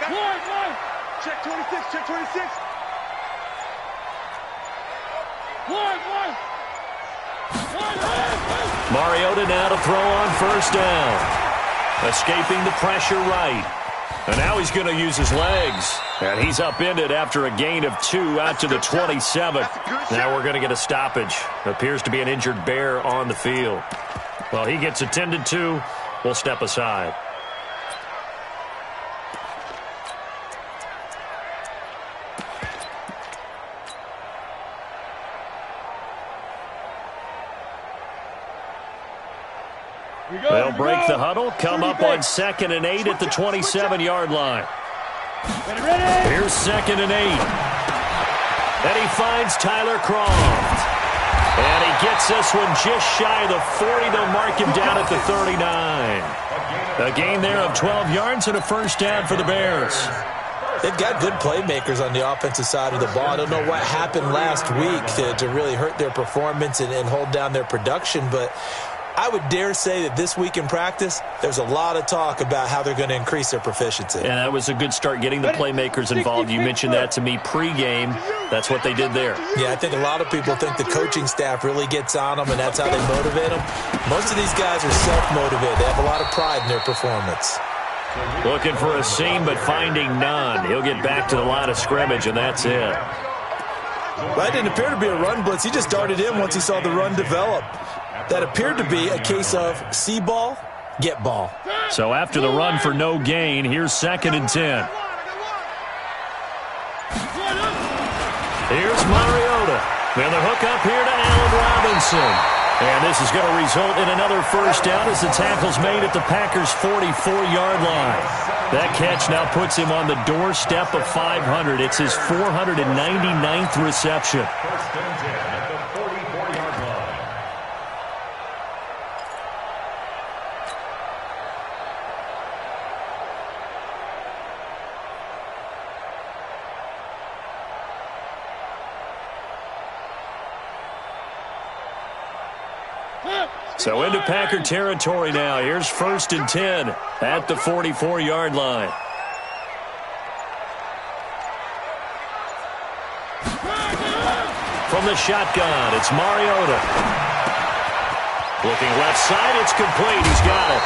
Check 26, check 26. Mariota now to throw on first down. Escaping the pressure right. And now he's going to use his legs. And he's upended after a gain of 2 out to the 27. Now we're going to get a stoppage. Appears to be an injured bear on the field. Well, he gets attended to. We'll step aside. They'll break the huddle, come up on 2nd and 8 at the 27-yard line. Here's 2nd and 8. And he finds Tyler Croft. And he gets this one just shy of the 40. They'll mark him down at the 39. A gain there of 12 yards and a first down for the Bears. They've got good playmakers on the offensive side of the ball. I don't know what happened last week to really hurt their performance and hold down their production, but I would dare say that this week in practice, there's a lot of talk about how they're going to increase their proficiency. And that was a good start getting the playmakers involved. You mentioned that to me pregame. That's what they did there. Yeah, I think a lot of people think the coaching staff really gets on them, and that's how they motivate them. Most of these guys are self-motivated. They have a lot of pride in their performance. Looking for a seam, but finding none. He'll get back to the line of scrimmage, and that's it. That didn't appear to be a run blitz. He just darted in once he saw the run develop. That appeared to be a case of see ball, get ball. So after the run for no gain, here's 2nd and 10. Here's Mariota. And the hook up here to Allen Robinson. And this is going to result in another first down as the tackle's made at the Packers' 44-yard line. That catch now puts him on the doorstep of 500. It's his 499th reception. So into Packer territory now. Here's 1st and 10 at the 44-yard line. From the shotgun, it's Mariota. Looking left side, it's complete. He's got it.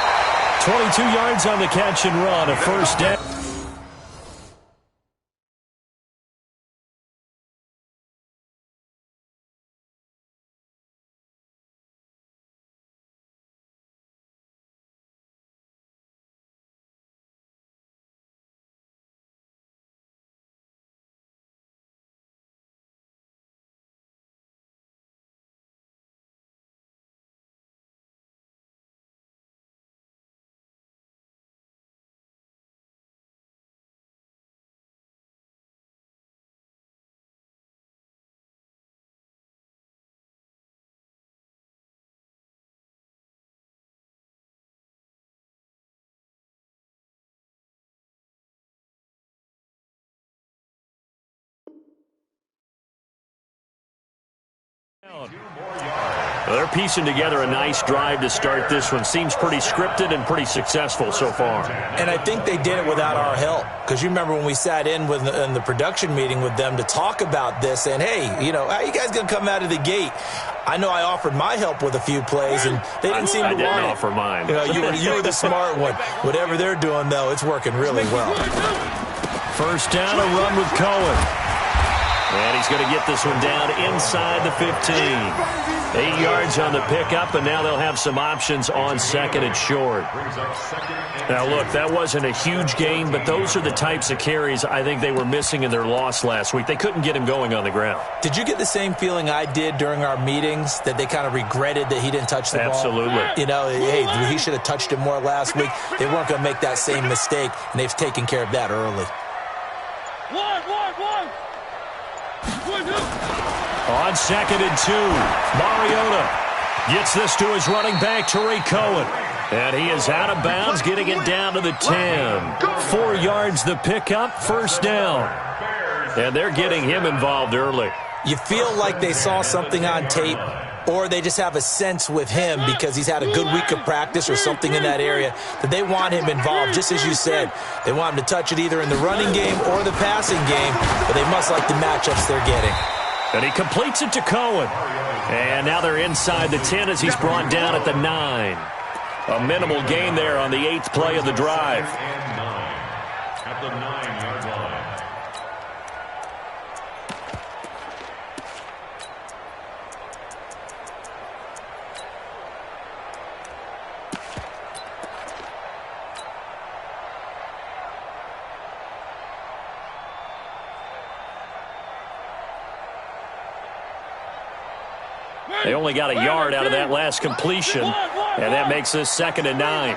22 yards on the catch and run, a first down. They're piecing together a nice drive to start this one. Seems pretty scripted and pretty successful so far. And I think they did it without our help. Because you remember when we sat in the production meeting with them to talk about this, and hey, you know, how are you guys going to come out of the gate? I know I offered my help with a few plays, and they didn't seem to want it. I didn't offer mine. You know, you were the smart one. Whatever they're doing, though, it's working really well. First down, a run with Cohen. And he's going to get this one down inside the 15. 8 yards on the pickup, and now they'll have some options on 2nd and short. Now, look, that wasn't a huge gain, but those are the types of carries I think they were missing in their loss last week. They couldn't get him going on the ground. Did you get the same feeling I did during our meetings, that they kind of regretted that he didn't touch the ball? Absolutely. You know, hey, he should have touched it more last week. They weren't going to make that same mistake, and they've taken care of that early. On 2nd and 2, Mariota gets this to his running back, Tariq Cohen. And he is out of bounds, getting it down to the 10. 4 yards the pickup, first down. And they're getting him involved early. You feel like they saw something on tape or they just have a sense with him because he's had a good week of practice or something in that area that they want him involved. Just as you said, they want him to touch it either in the running game or the passing game, but they must like the matchups they're getting. And he completes it to Cohen. And now they're inside the 10 as he's brought down at the 9. A minimal gain there on the 8th play of the drive. At the 9-yard line. They only got a yard out of that last completion, and that makes this 2nd and 9.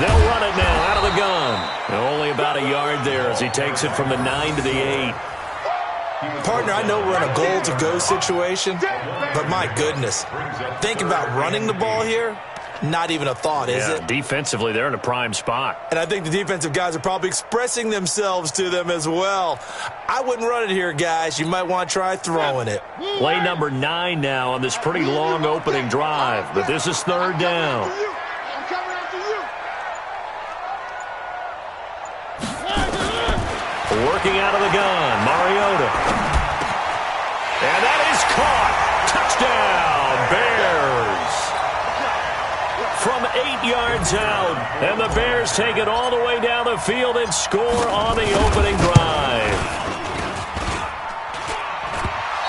They'll run it now out of the gun. And only about a yard there as he takes it from the 9 to the 8. Partner, I know we're in a goal-to-go situation, but my goodness, think about running the ball here. Not even a thought, is it? Defensively, they're in a prime spot. And I think the defensive guys are probably expressing themselves to them as well. I wouldn't run it here, guys. You might want to try throwing it. Play number 9 now on this pretty long opening drive, but this is 3rd down. I'm coming after you. Working out of the gun, Mariota. And that is caught. Touchdown, Bears. From 8 yards out, and the Bears take it all the way down the field and score on the opening drive.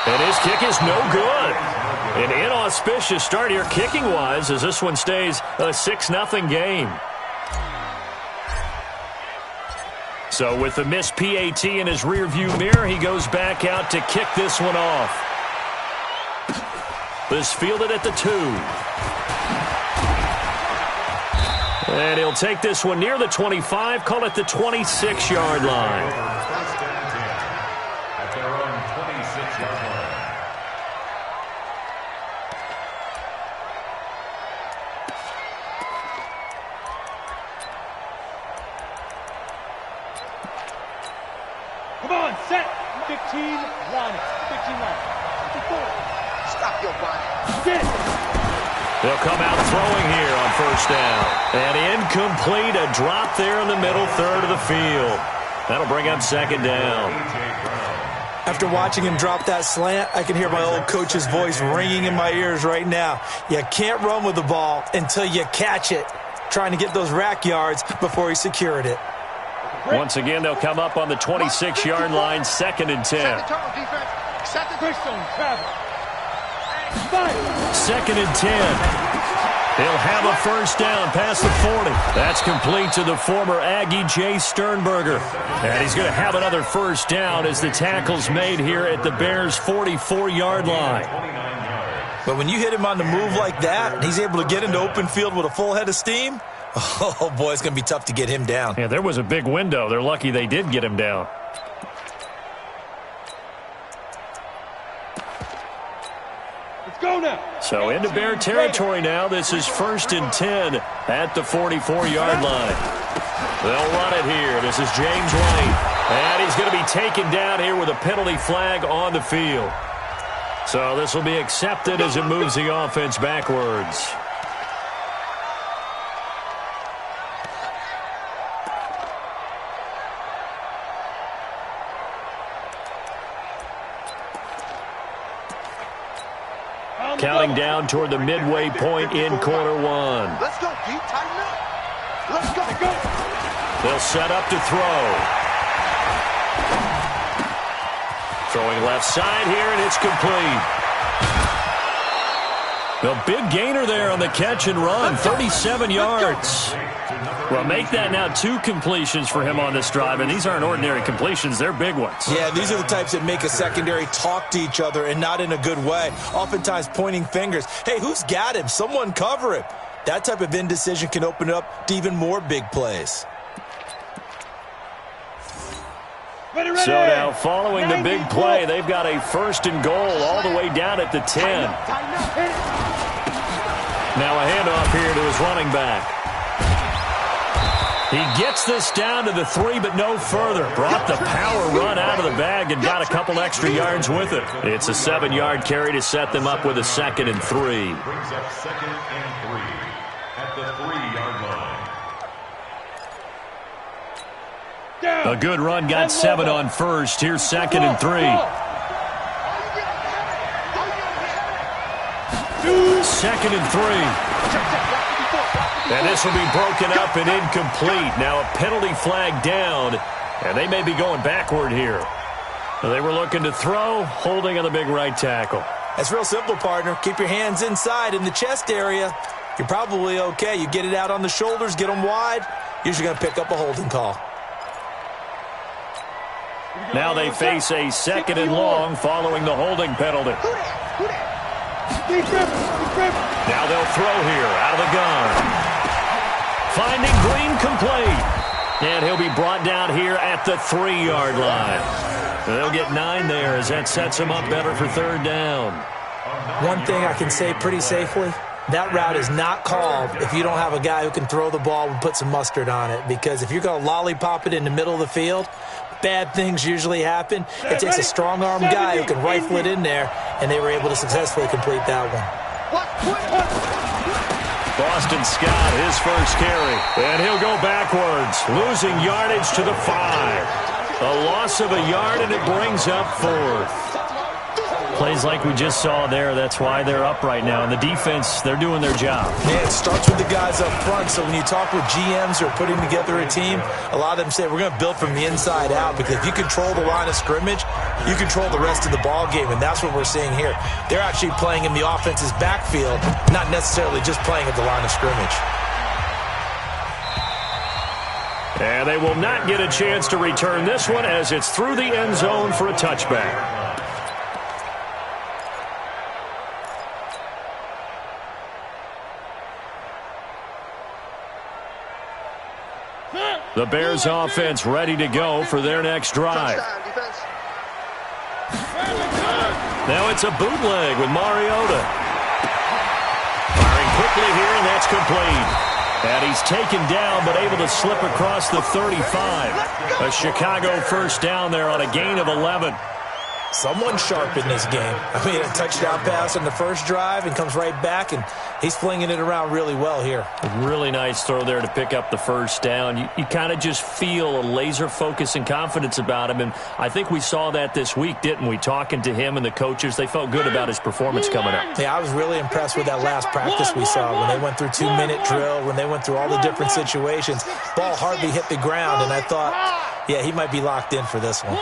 And his kick is no good. An inauspicious start here kicking-wise as this one stays a 6-0 game. So with the missed PAT in his rearview mirror, he goes back out to kick this one off. This fielded at the 2. And he'll take this one near the 25, call it the 26-yard line. At their own 26-yard line. Come on, set. 15 line. 15 line. 54. Stop your body. Sit. They'll come out throwing here on 1st down. And incomplete, a drop there in the middle third of the field. That'll bring up 2nd down. After watching him drop that slant, I can hear my old coach's voice ringing in my ears right now. You can't run with the ball until you catch it. Trying to get those rack yards before he secured it. Once again, they'll come up on the 26-yard line, 2nd and 10. 2nd and 10. He'll have a 1st down past the 40. That's complete to the former Aggie, Jay Sternberger. And he's going to have another 1st down as the tackle's made here at the Bears' 44-yard line. But when you hit him on the move like that, and he's able to get into open field with a full head of steam, oh, boy, it's going to be tough to get him down. Yeah, there was a big window. They're lucky they did get him down. Go now. So into Bear territory now. This is 1st and 10 at the 44-yard line. They'll run it here. This is James White. And he's going to be taken down here with a penalty flag on the field. So this will be accepted as it moves the offense backwards. Counting down toward the midway point in quarter 1. Let's go, Pete. Tighten up. Let's go. They'll set up to throw. Throwing left side here, and it's complete. The big gainer there on the catch and run, 37 yards. Well, make that now 2 completions for him on this drive, and these aren't ordinary completions. They're big ones. Yeah, these are the types that make a secondary talk to each other and not in a good way, oftentimes pointing fingers. Hey, who's got him? Someone cover him. That type of indecision can open it up to even more big plays. Ready. So now, following the big play, they've got a 1st and goal all the way down at the 10. Now a handoff here to his running back. He gets this down to the 3, but no further. Brought the power run out of the bag and got a couple extra yards with it. It's a 7-yard carry to set them up with a 2nd and 3. Brings up 2nd and 3 at the 3-yard line. A good run got 7 on first. Here's 2nd and 3. 2nd and 3. And this will be broken up and incomplete. Now a penalty flag down, and they may be going backward here. They were looking to throw, holding on the big right tackle. That's real simple, partner. Keep your hands inside in the chest area. You're probably okay. You get it out on the shoulders, get them wide. Usually going to pick up a holding call. Now they face a 2nd and long following the holding penalty. Now they'll throw here out of the gun. Finding Green complete. And he'll be brought down here at the 3-yard line. They'll get 9 there as that sets them up better for 3rd down. One thing I can say pretty safely, that route is not called if you don't have a guy who can throw the ball and put some mustard on it. Because if you're going to lollipop it in the middle of the field, bad things usually happen. It takes a strong-arm guy who can rifle it in there, and they were able to successfully complete that one. Boston Scott, his first carry. And he'll go backwards, losing yardage to the 5. A loss of a yard, and it brings up 4th. Plays like we just saw there. That's why they're up right now. And the defense, they're doing their job. Man, it starts with the guys up front. So when you talk with GMs who are putting together a team, a lot of them say we're going to build from the inside out, because if you control the line of scrimmage, you control the rest of the ball game, and that's what we're seeing here. They're actually playing in the offense's backfield, not necessarily just playing at the line of scrimmage. And they will not get a chance to return this one as it's through the end zone for a touchback. The Bears offense ready to go for their next drive. Now it's a bootleg with Mariota. Firing quickly here, and that's complete. And he's taken down, but able to slip across the 35. A Chicago first down there on a gain of 11. Someone sharp in this game. I mean, a touchdown pass on the first drive and comes right back, and he's flinging it around really well here. A really nice throw there to pick up the first down. You kind of just feel a laser focus and confidence about him, and I think we saw that this week, didn't we? Talking to him and the coaches, they felt good about his performance coming up. Yeah, I was really impressed with that last practice we saw when they went through 2-minute drill, when they went through all the different situations. Ball hardly hit the ground, and I thought, yeah, he might be locked in for this one.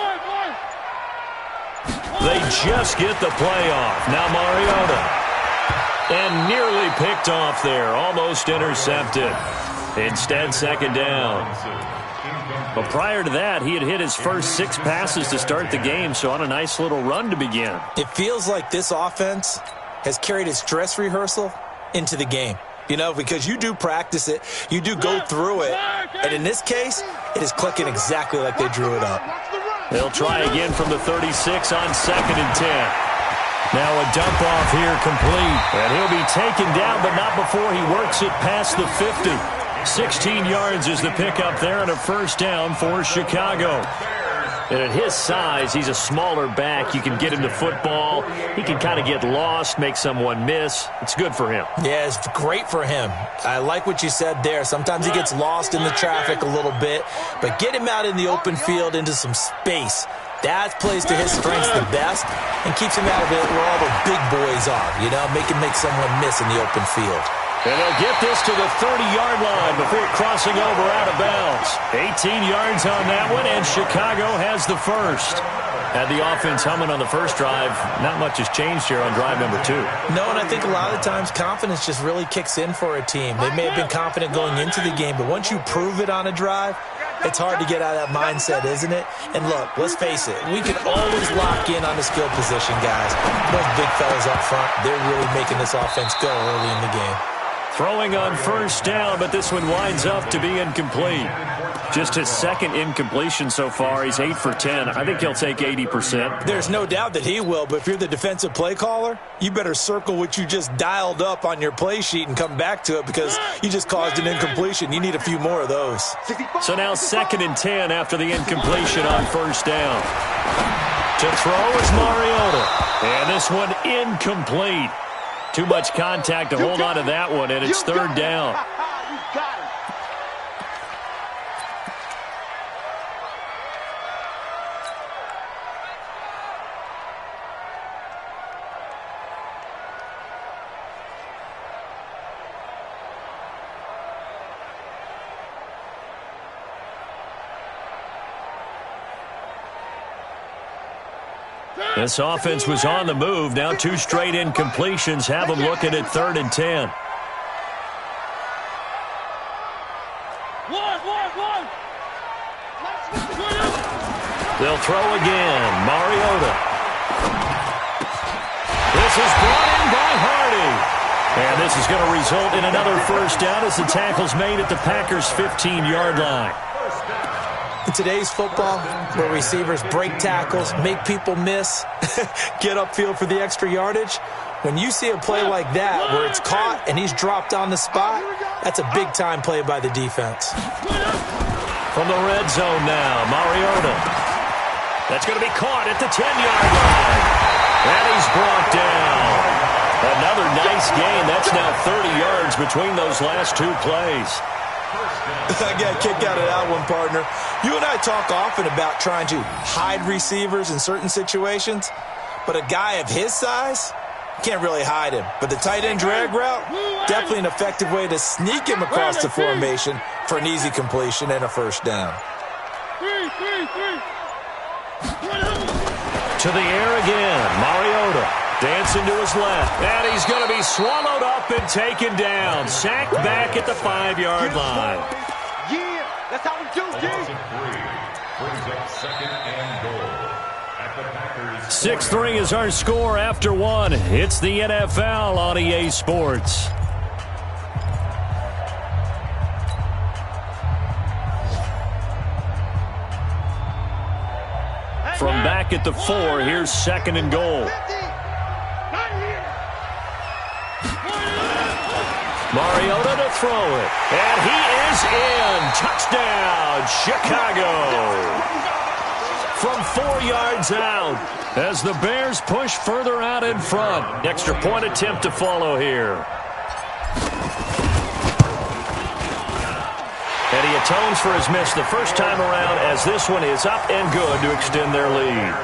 They just get the play off. Now Mariota. And nearly picked off there. Almost intercepted. Instead, 2nd down. But prior to that, he had hit his first 6 passes to start the game, so on a nice little run to begin. It feels like this offense has carried its dress rehearsal into the game. You know, because you do practice it, you do go through it, and in this case, it is clicking exactly like they drew it up. They'll try again from the 36 on 2nd and 10. Now a dump off here complete. And he'll be taken down, but not before he works it past the 50. 16 yards is the pickup there, and a first down for Chicago. And at his size, he's a smaller back. You can get him to football. He can kind of get lost, make someone miss. It's good for him. Yeah, it's great for him. I like what you said there. Sometimes he gets lost in the traffic a little bit, but get him out in the open field into some space. That plays to his strengths the best and keeps him out of it where all the big boys are, you know, make someone miss in the open field. And they'll get this to the 30-yard line before crossing over out of bounds. 18 yards on that one, and Chicago has the first. Had the offense humming on the first drive. Not much has changed here on drive number 2. No, and I think a lot of times confidence just really kicks in for a team. They may have been confident going into the game, but once you prove it on a drive, it's hard to get out of that mindset, isn't it? And look, let's face it, we can always lock in on the skill position, guys. Those big fellas up front, they're really making this offense go early in the game. Throwing on first down, but this one winds up to be incomplete. Just his second incompletion so far. He's 8 for 10. I think he'll take 80%. There's no doubt that he will, but if you're the defensive play caller, you better circle what you just dialed up on your play sheet and come back to it because you just caused an incompletion. You need a few more of those. So now 2nd and 10 after the incompletion on first down. To throw is Mariota. And this one incomplete. Too much contact to hold on to that one, and it's 3rd down. This offense was on the move. Now 2 straight incompletions have them looking at 3rd and 10. They'll throw again. Mariota. This is brought in by Hardy. And this is going to result in another first down as the tackle's made at the Packers' 15-yard line. In today's football, where receivers break tackles, make people miss, get upfield for the extra yardage, when you see a play like that where it's caught and he's dropped on the spot, that's a big-time play by the defense. From the red zone now, Mariota. That's going to be caught at the 10-yard line. And he's brought down. Another nice gain. That's now 30 yards between those last 2 plays. I got a kick out of that one, partner. You and I talk often about trying to hide receivers in certain situations, but a guy of his size can't really hide him. But the tight end drag route, definitely an effective way to sneak him across the formation for an easy completion and a first down. To the air again, Mariota. Dancing to his left, and he's going to be swallowed up and taken down. Sacked back at the 5-yard line. Yeah, that's how we do, G. Brings up 2nd and goal at the Packers. 6-3 is our score after 1. It's the NFL on EA Sports. From back at the 4, here's 2nd and goal. Mariota to throw it. And he is in. Touchdown, Chicago. From 4 yards out as the Bears push further out in front. Extra point attempt to follow here. And he atones for his miss the first time around as this one is up and good to extend their lead.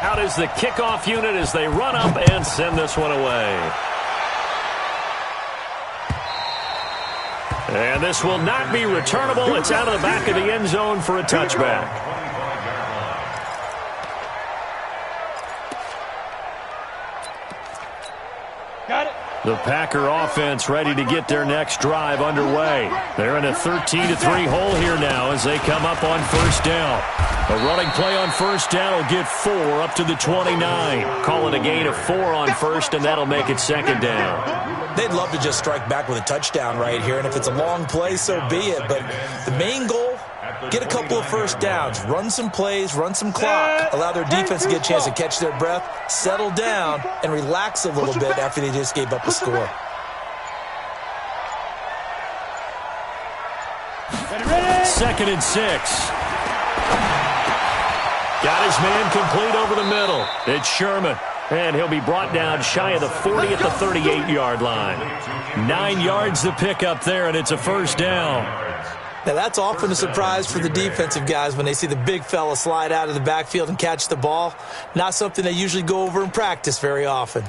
Out is the kickoff unit as they run up and send this one away. And this will not be returnable. It's out of the back of the end zone for a touchback. Got it. The Packer offense ready to get their next drive underway. They're in a 13-3 hole here now as they come up on first down. A running play on first down will get 4 up to the 29. Call it a gain of 4 on first, and that'll make it 2nd down. They'd love to just strike back with a touchdown right here, and if it's a long play, so be it. But the main goal, get a couple of first downs, run some plays, run some clock, allow their defense to get a chance to catch their breath, settle down, and relax a little bit after they just gave up a score. Second and 6. Got his man complete over the middle. It's Sherman. And he'll be brought down shy of the 40 at the 38-yard line. 9 yards to pick up there, and it's a first down. Now, that's often a surprise for the defensive guys when they see the big fella slide out of the backfield and catch the ball. Not something they usually go over in practice very often.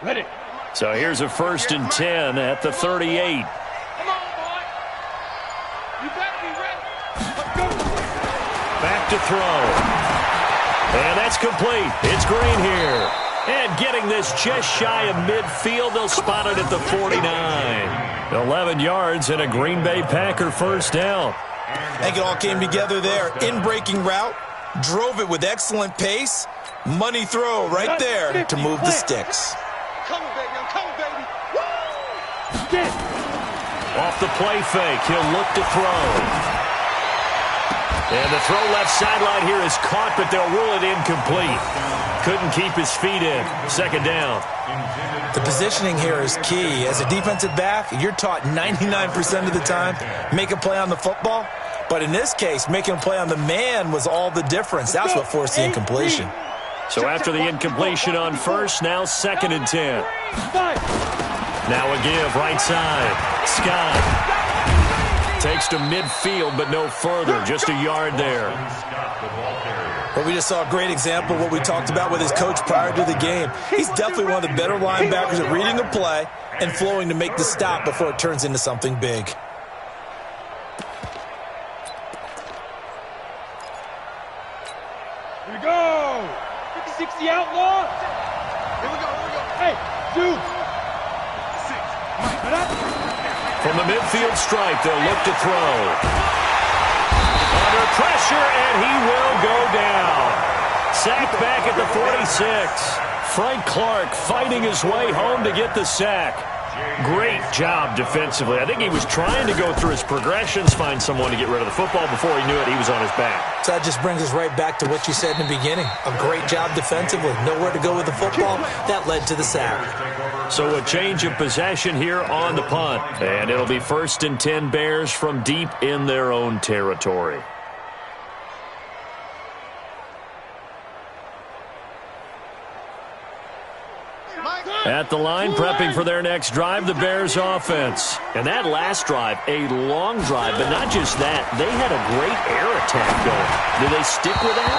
Ready. So here's a 1st and 10 at the 38. Come on, boy. You better be ready. Let's go. Back to throw. And that's complete. It's Green here. And getting this just shy of midfield, they'll spot it at the 49. 11 yards and a Green Bay Packer first down. I think it all came together there. In-breaking route, drove it with excellent pace. Money throw right there to move the sticks. Come on, baby. I'm coming, baby. Woo! Off the play fake, he'll look to throw. And the throw left sideline here is caught, but they'll rule it incomplete. Couldn't keep his feet in. Second down. The positioning here is key. As a defensive back, you're taught 99% of the time, make a play on the football. But in this case, making a play on the man was all the difference. That's what forced the incompletion. So after the incompletion on first, now 2nd and 10. Now a give, right side. Scott takes to midfield, but no further. Just a yard there. Well, we just saw a great example of what we talked about with his coach prior to the game. He's definitely one of the better linebackers at reading the play and flowing to make the stop before it turns into something big. Here we go. 50-60 outlaw. Here we go. Hey, dude. From the midfield stripe, they'll look to throw. Under pressure, and he will go down. Sacked back at the 46. Frank Clark fighting his way home to get the sack. Great job defensively. I think he was trying to go through his progressions, find someone to get rid of the football. Before he knew it, he was on his back. So that just brings us right back to what you said in the beginning. A great job defensively. Nowhere to go with the football. That led to the sack. So a change of possession here on the punt. And it'll be 1st and 10 Bears from deep in their own territory. At the line, prepping for their next drive, the Bears offense. And that last drive, a long drive, but not just that. They had a great air attack going. Do they stick with that?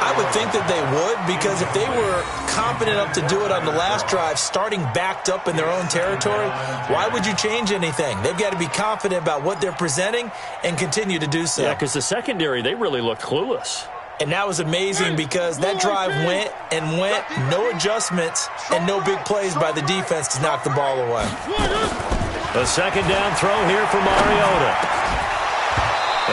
I would think that they would, because if they were confident enough to do it on the last drive, starting backed up in their own territory, why would you change anything? They've got to be confident about what they're presenting and continue to do so. Yeah, because the secondary, they really looked clueless. And that was amazing because that drive went and went, no adjustments, and no big plays by the defense to knock the ball away. The second down throw here for Mariota.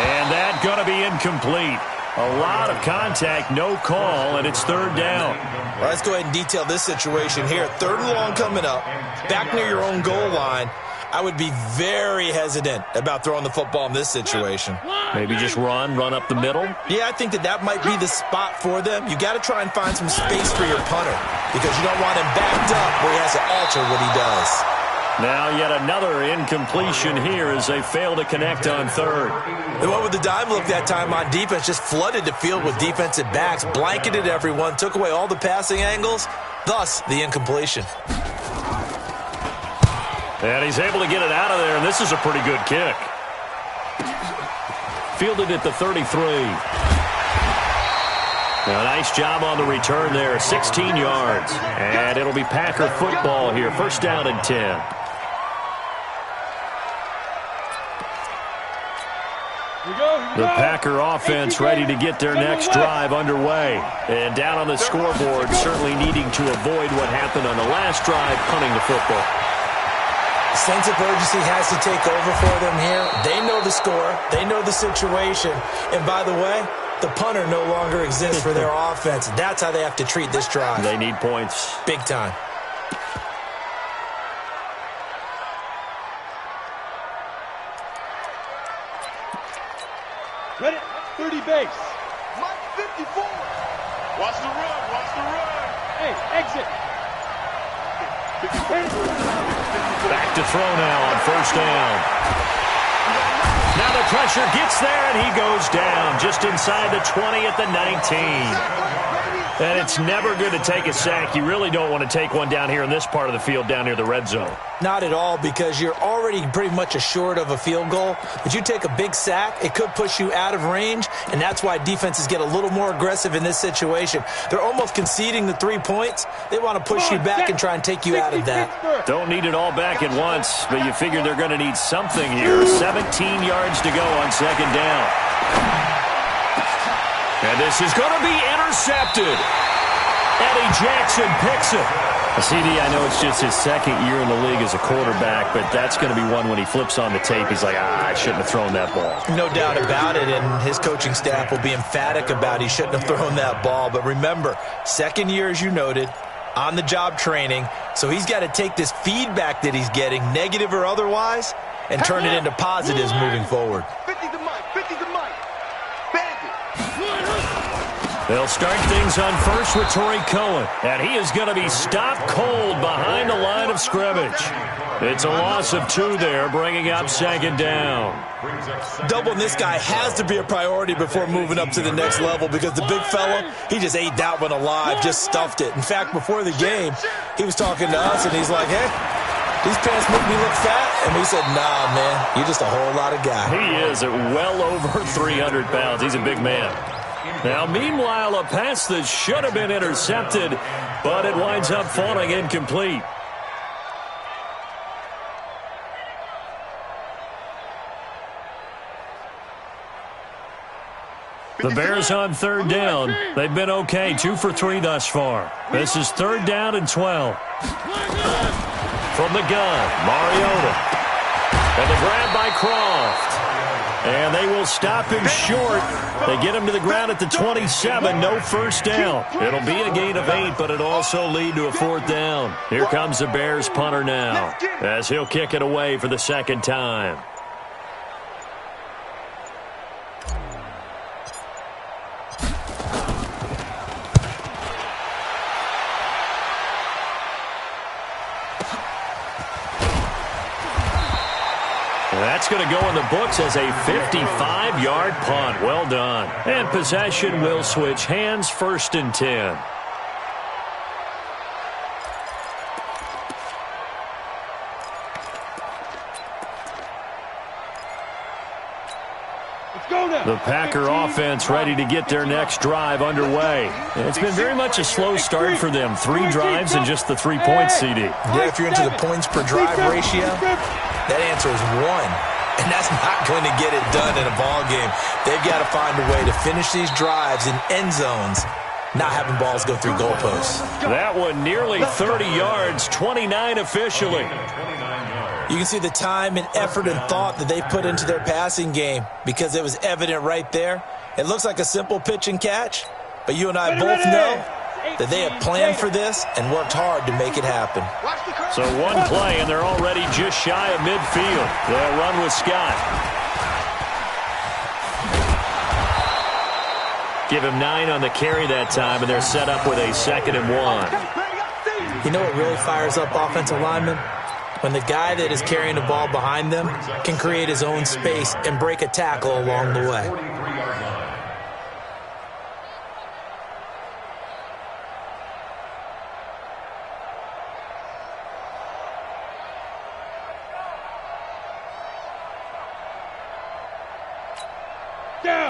And that going to be incomplete. A lot of contact, no call, and it's 3rd down. Well, let's go ahead and detail this situation here. 3rd and long coming up, back near your own goal line. I would be very hesitant about throwing the football in this situation. Maybe just run up the middle? Yeah, I think that might be the spot for them. You got to try and find some space for your punter because you don't want him backed up where he has to alter what he does. Now yet another incompletion here as they fail to connect on 3rd. The one with the dime look that time on defense just flooded the field with defensive backs, blanketed everyone, took away all the passing angles, thus the incompletion. And he's able to get it out of there, and this is a pretty good kick. Fielded at the 33. Now, nice job on the return there, 16 yards. And it'll be Packer football here, 1st down and 10. The Packer offense ready to get their next drive underway. And down on the scoreboard, certainly needing to avoid what happened on the last drive, punting the football. Sense of urgency has to take over for them here. They know the score. They know the situation. And by the way, the punter no longer exists for their offense. That's how they have to treat this drive. They need points. Big time. Ready? 30 base. Mike 54. Watch the run. Watch the run. Hey, exit. Back to throw now on 1st down. Now the pressure gets there, and he goes down just inside the 20 at the 19. And it's never good to take a sack. You really don't want to take one down here in this part of the field down near the red zone. Not at all, because you're already pretty much assured of a field goal. But you take a big sack, it could push you out of range, and that's why defenses get a little more aggressive in this situation. They're almost conceding the 3 points. They want to push you back and try and take you out of that. Don't need it all back at once, but you figure they're going to need something here. 17 yards to go on 2nd down. And this is going to be intercepted. Eddie Jackson picks it. CD, I know it's just his second year in the league as a quarterback, but that's going to be one when he flips on the tape. He's like, I shouldn't have thrown that ball. No doubt about it, and his coaching staff will be emphatic about he shouldn't have thrown that ball. But remember, second year, as you noted, on-the-job training, so he's got to take this feedback that he's getting, negative or otherwise, and turn it into positives moving forward. 50 to Mike, 50 to Mike. Bandit. They'll start things on first with Torrey Cohen, and he is going to be stopped cold behind the line of scrimmage. It's a loss of 2 there, bringing up second down. Doubling this guy has to be a priority before moving up to the next level because the big fella, he just ate that one alive, just stuffed it. In fact, before the game, he was talking to us, and he's like, hey, these pants make me look fat. And we said, nah, man, you're just a whole lot of guy. He is at well over 300 pounds. He's a big man. Now, meanwhile, a pass that should have been intercepted, but it winds up falling incomplete. The Bears on third down. They've been okay, 2 for 3 thus far. This is third down and 12. From the gun, Mariota. And the grab by Croft. And they will stop him short. They get him to the ground at the 27. No first down. It'll be a gain of 8, but it'll also lead to a 4th down. Here comes the Bears punter now, as he'll kick it away for the second time. That's going to go in the books as a 55-yard punt. Well done. And possession will switch hands, 1st and 10. The Packer offense ready to get their next drive underway. It's been very much a slow start for them. 3 drives and just the 3 points, CD. Yeah, if you're into the points per drive ratio, that answer is 1. And that's not going to get it done in a ball game. They've got to find a way to finish these drives in end zones, not having balls go through goalposts. That one nearly 30 yards, 29 officially. You can see the time and effort and thought that they put into their passing game because it was evident right there. It looks like a simple pitch and catch, but you and I both know that they have planned for this and worked hard to make it happen. So 1 play, and they're already just shy of midfield. They'll run with Scott. Give him 9 on the carry that time, and they're set up with a 2nd and 1. You know what really fires up offensive linemen? When the guy that is carrying the ball behind them can create his own space and break a tackle along the way.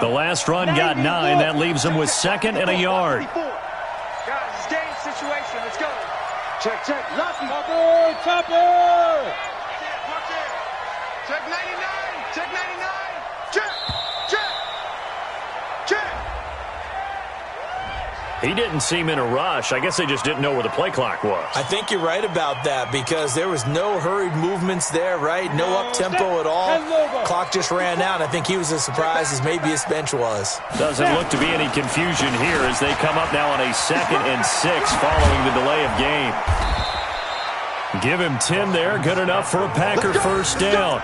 The last run got 9. That leaves them with 2nd and a yard. Guys, it's game situation. Let's go. Check, check. Lucky. Chopper. Check 99. Check 99. Check. Check. Check. He didn't seem in a rush. I guess they just didn't know where the play clock was. I think you're right about that because there was no hurried movements there, right? No up-tempo at all. Clock just ran out. I think he was as surprised as maybe his bench was. Doesn't look to be any confusion here as they come up now on a 2nd and 6 following the delay of game. Give him 10 there. Good enough for a Packer first down.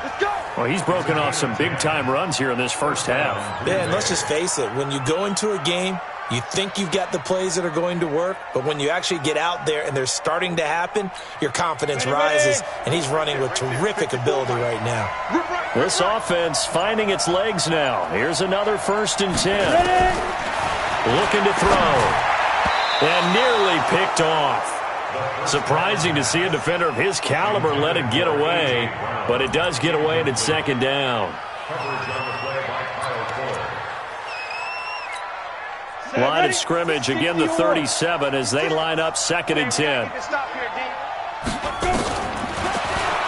Well, he's broken off some big-time runs here in this first half. Yeah, and let's just face it. When you go into a game, you think you've got the plays that are going to work, but when you actually get out there and they're starting to happen, your confidence rises, and he's running with terrific ability right now. This offense finding its legs now. Here's another 1st and 10. Looking to throw. And nearly picked off. Surprising to see a defender of his caliber let it get away, but it does get away and it's 2nd down. Line of scrimmage, again the 37 as they line up 2nd and 10.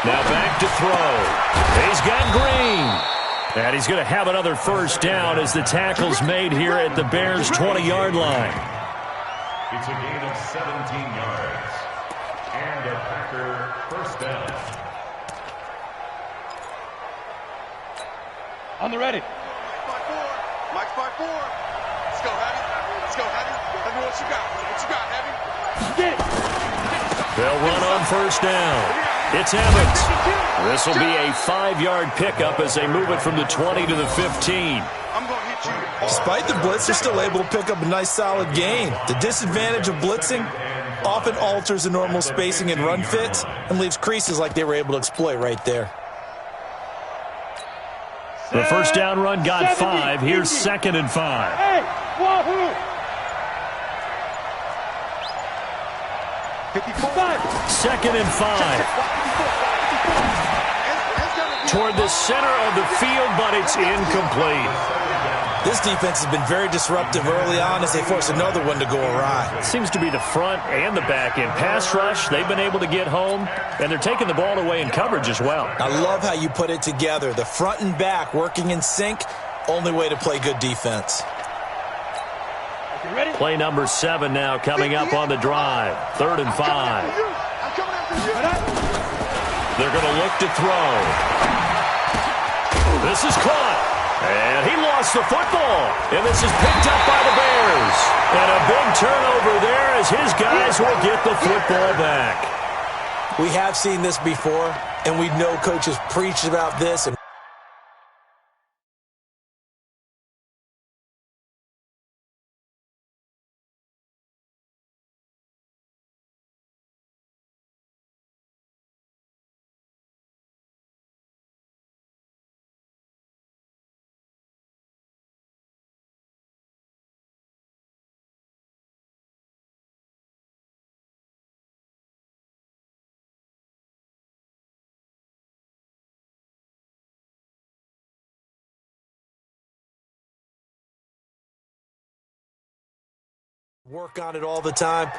Now back to throw. He's got Green. And he's going to have another first down as the tackle's made here at the Bears' 20-yard line. It's a gain of 17 yards. And a Packer first down. On the ready. Mike's by 4. Let's go, Heavy. Let's go, Heavy. Let me know what you got. What you got, Heavy? Get it. They'll run on first down. It's Evans. This will be a 5-yard pickup as they move it from the 20 to the 15. I'm going to hit you. Despite the blitz, they're still able to pick up a nice, solid gain. The disadvantage of blitzing often alters the normal spacing and run fits and leaves creases like they were able to exploit right there. The first down run got 5. Here's 2nd and 5. Hey, wahoo! 55. 2nd and 5. Toward the center of the field, but it's incomplete. This defense has been very disruptive early on as they force another one to go awry. It seems to be the front and the back end. Pass rush, they've been able to get home, and they're taking the ball away in coverage as well. I love how you put it together. The front and back working in sync, only way to play good defense. Play number 7 now coming up on the drive. 3rd and 5. They're going to look to throw. This is caught. And he lost the football. And this is picked up by the Bears. And a big turnover there as his guys will get the football back. We have seen this before, and we know coaches preach about this. And work on it all the time.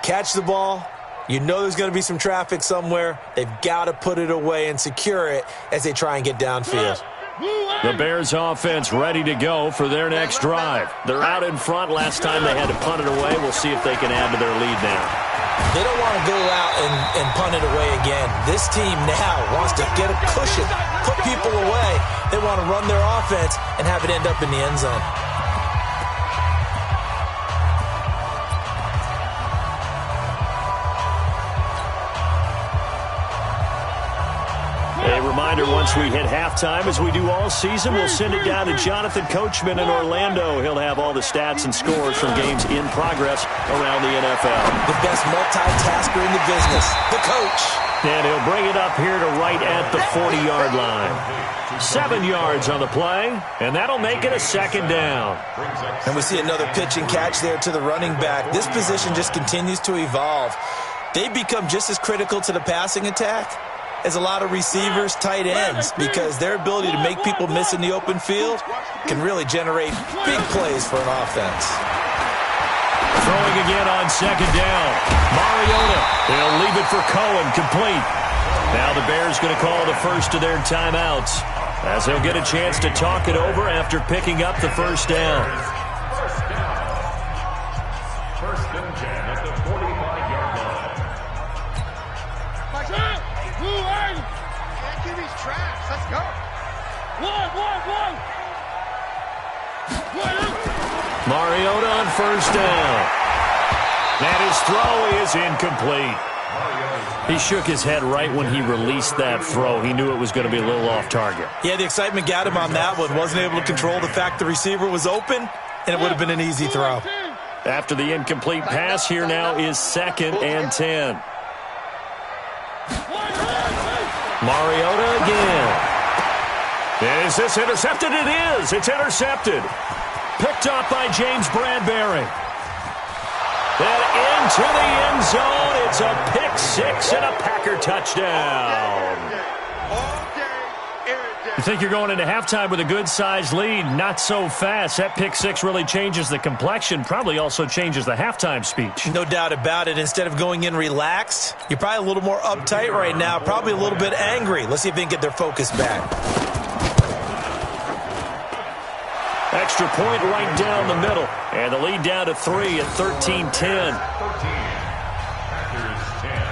Catch the ball. You know there's going to be some traffic somewhere. They've got to put it away and secure it as they try and get downfield. The Bears offense ready to go for their next drive. They're out in front. Last time they had to punt it away. We'll see if they can add to their lead now. They don't want to go out and punt it away again. This team now wants to get a cushion, put people away. They want to run their offense and have it end up in the end zone. A reminder, once we hit halftime, as we do all season, we'll send it down to Jonathan Coachman in Orlando. He'll have all the stats and scores from games in progress around the NFL. The best multitasker in the business, the coach. And he'll bring it up here to right at the 40-yard line. 7 yards on the play, and that'll make it a 2nd down. And we see another pitch and catch there to the running back. This position just continues to evolve. They become just as critical to the passing attack as a lot of receivers, tight ends, because their ability to make people miss in the open field can really generate big plays for an offense. Throwing again on 2nd down. Mariota, they'll leave it for Cohen, complete. Now the Bears going to call the first of their timeouts as they'll get a chance to talk it over after picking up the first down. First and 10 at the 45-yard line. Let's go. Mariota on first down. And his throw is incomplete. He shook his head right when he released that throw. He knew it was going to be a little off target. Yeah, the excitement got him on that one. Wasn't able to control the fact the receiver was open, and it would have been an easy throw. After the incomplete pass, here now is 2nd and 10. Mariota again. Is this intercepted? It is. It's intercepted. Picked up by James Bradbury. And into the end zone. It's a pick 6 and a Packer touchdown. You think you're going into halftime with a good-sized lead? Not so fast. That pick 6 really changes the complexion, probably also changes the halftime speech. No doubt about it. Instead of going in relaxed, you're probably a little more uptight right now, probably a little bit angry. Let's see if they can get their focus back. Extra point right down the middle. And the lead down to 3 at 13-10. 13. Packers 10.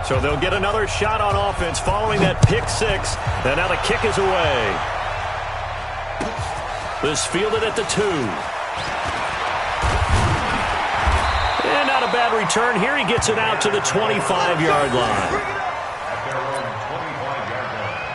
So they'll get another shot on offense following that pick six. And now the kick is away. This fielded at the 2. And not a bad return. Here he gets it out to the 25-yard line. At their own 25-yard line.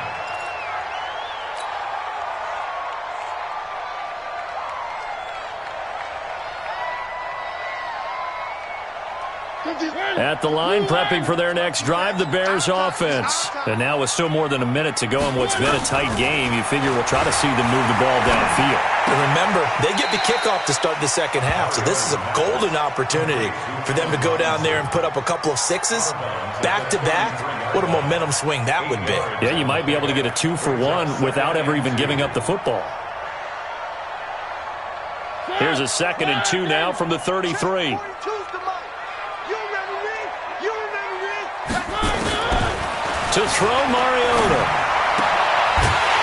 At the line, prepping for their next drive, the Bears offense. And now with still more than a minute to go in what's been a tight game, you figure we'll try to see them move the ball downfield. And remember, they get the kickoff to start the second half, so this is a golden opportunity for them to go down there and put up a couple of sixes back-to-back. What a momentum swing that would be. Yeah, you might be able to get a 2-for-1 without ever even giving up the football. Here's a 2nd and 2 now from the 33. To throw, Mariota.